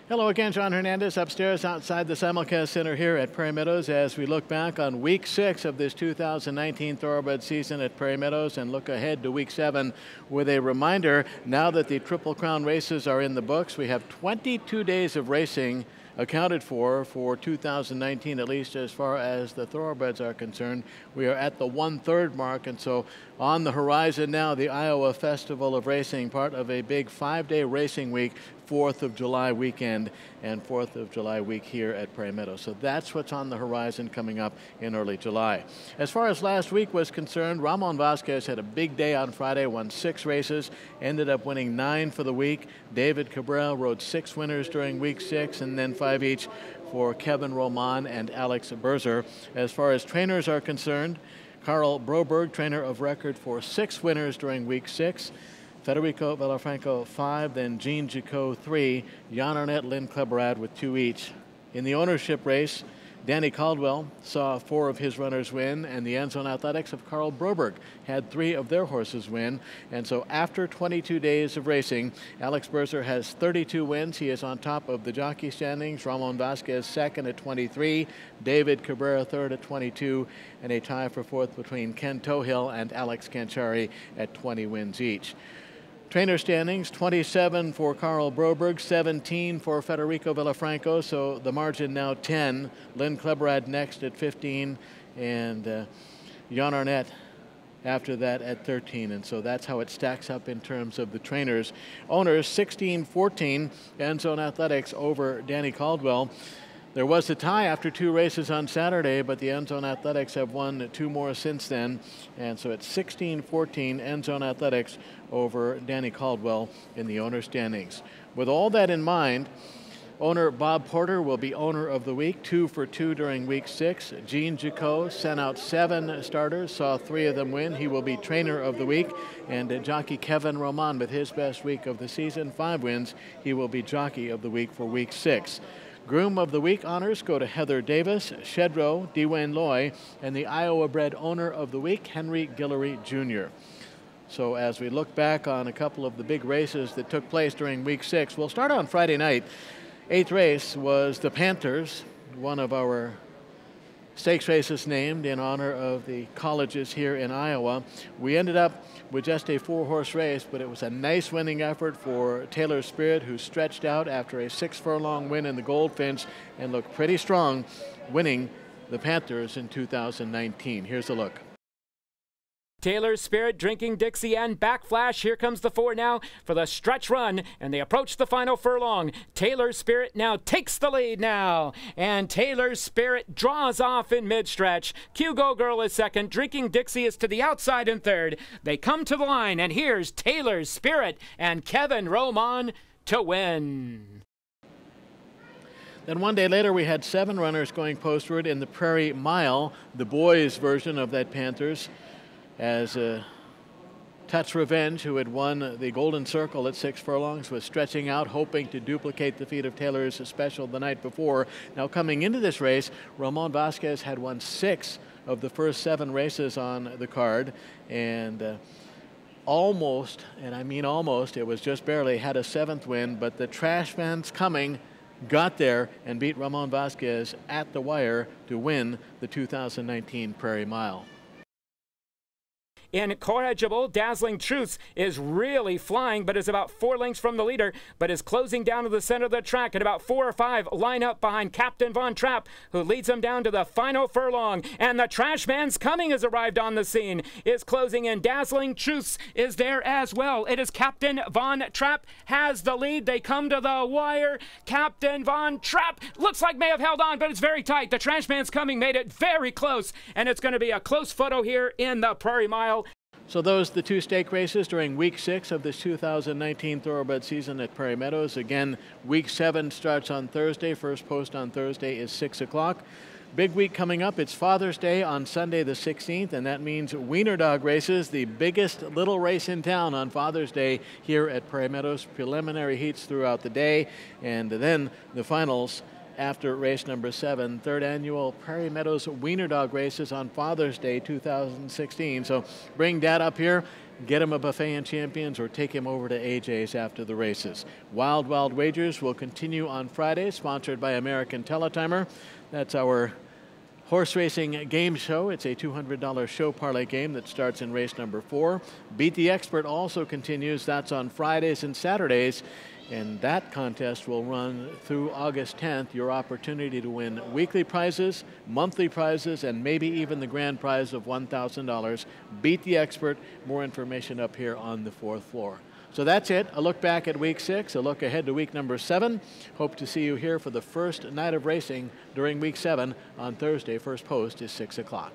Hello again, John Hernandez upstairs outside the simulcast center here at Prairie Meadows as we look back on week 6 of this 2019 thoroughbred season at Prairie Meadows and look ahead to week 7 with a reminder now that the Triple Crown races are in the books. We have 22 days of racing accounted for 2019, at least as far as the thoroughbreds are concerned. We are at the 1/3 mark, and so on the horizon now, the Iowa Festival of Racing, part of a big 5-day racing week, 4th of July weekend and 4th of July week here at Prairie Meadows. So that's what's on the horizon coming up in early July. As far as last week was concerned, Ramon Vasquez had a big day on Friday, won 6 races, ended up winning 9 for the week. David Cabral rode 6 winners during week 6 and then 5 each for Kevin Roman and Alex Berzer. As far as trainers are concerned, Carl Broberg, trainer of record for 6 winners during week 6. Federico Villafranco 5, then Jean Jacot 3, Jan Arnett, Lynn Kleberad with 2 each. In the ownership race, Danny Caldwell saw 4 of his runners win, and the End Zone Athletics of Carl Broberg had 3 of their horses win. And so after 22 days of racing, Alex Berzer has 32 wins. He is on top of the jockey standings. Ramon Vasquez second at 23, David Cabrera third at 22, and a tie for 4th between Ken Tohill and Alex Canchari at 20 wins each. Trainer standings, 27 for Carl Broberg, 17 for Federico Villafranco, so the margin now 10. Lynn Kleberad next at 15, and Jan Arnett after that at 13, and so that's how it stacks up in terms of the trainers. Owners, 16-14, End Zone Athletics over Danny Caldwell. There was a tie after 2 races on Saturday, but the End Zone Athletics have won 2 more since then. And so it's 16-14 End Zone Athletics over Danny Caldwell in the owner standings. With all that in mind, owner Bob Porter will be owner of the week, 2 for 2 during week 6. Jean Jacot sent out 7 starters, saw 3 of them win. He will be trainer of the week. And jockey Kevin Roman, with his best week of the season, 5 wins, he will be jockey of the week for week 6. Groom of the Week honors go to Heather Davis, Shedrow, Dwayne Loy, and the Iowa-bred owner of the week, Henry Guillory Jr. So as we look back on a couple of the big races that took place during week 6, we'll start on Friday night. 8th race was the Panthers, one of our stakes races named in honor of the colleges here in Iowa. We ended up with just a 4-horse race, but it was a nice winning effort for Taylor Spirit, who stretched out after a 6-furlong win in the Goldfinch and looked pretty strong, winning the Panthers in 2019. Here's a look. Taylor Spirit, Drinking Dixie, and Backflash. Here comes the 4 now for the stretch run, and they approach the final furlong. Taylor Spirit now takes the lead now, and Taylor Spirit draws off in mid-stretch. Q-Go Girl is second. Drinking Dixie is to the outside in third. They come to the line, and here's Taylor Spirit and Kevin Roman to win. Then one day later, we had 7 runners going postward in the Prairie Mile, the boys' version of that Panthers, as Touch Revenge, who had won the Golden Circle at 6 furlongs, was stretching out, hoping to duplicate the feat of Taylor's special the night before. Now coming into this race, Ramon Vasquez had won 6 of the first 7 races on the card, and almost, and I mean almost, it was just barely, had a 7th win, but the Trash Man's Coming got there and beat Ramon Vasquez at the wire to win the 2019 Prairie Mile. Incorrigible, Dazzling Truths is really flying, but is about 4 lengths from the leader, but is closing down to the center of the track, and about 4 or 5 line up behind Captain Von Trapp, who leads them down to the final furlong. And the Trash Man's Coming has arrived on the scene, is closing in. Dazzling Truths is there as well. It is Captain Von Trapp has the lead. They come to the wire. Captain Von Trapp looks like may have held on, but it's very tight. The Trash Man's Coming made it very close, and it's going to be a close photo here in the Prairie Mile. So those the 2 stake races during week 6 of this 2019 thoroughbred season at Prairie Meadows. Again, week 7 starts on Thursday. First post on Thursday is 6 o'clock. Big week coming up. It's Father's Day on Sunday the 16th, and that means Wiener Dog races, the biggest little race in town on Father's Day here at Prairie Meadows. Preliminary heats throughout the day, and then the finals after race number 7, 3rd annual Prairie Meadows Wiener Dog races on Father's Day 2016. So bring Dad up here get him a buffet and champions, or take him over to AJ's after the races. Wild Wild Wagers will continue on Friday, sponsored by American Teletimer. That's our horse racing game show. It's a $200 show parlay game that starts in race number 4. Beat the Expert also continues. That's on Fridays and Saturdays. And that contest will run through August 10th. Your opportunity to win weekly prizes, monthly prizes, and maybe even the grand prize of $1,000. Beat the Expert. More information up here on the 4th floor. So that's it. A look back at week 6, a look ahead to week number 7. Hope to see you here for the first night of racing during week 7 on Thursday. First post is 6 o'clock.